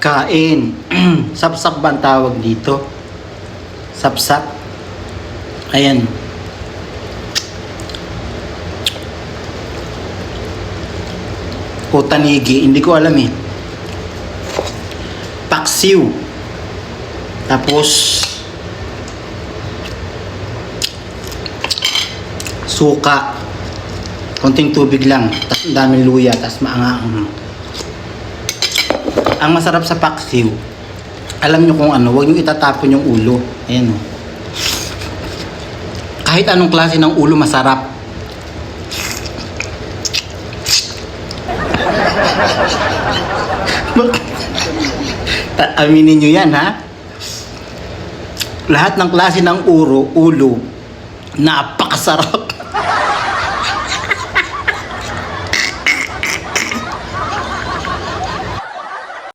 Kain. Sapsap ba ang tawag dito? Sapsap. Ayan. O tanigi, hindi ko alam eh. Paksiw. Tapos suka. Konting tubig lang. Tapos ang daming luya. Tapos maangang. Ang masarap sa paksiw, alam nyo kung ano, huwag nyo itatapon yung ulo. Ayan o. Kahit anong klase ng ulo masarap. Aminin nyo yan, ha? Lahat ng klase ng ulo, napakasarap.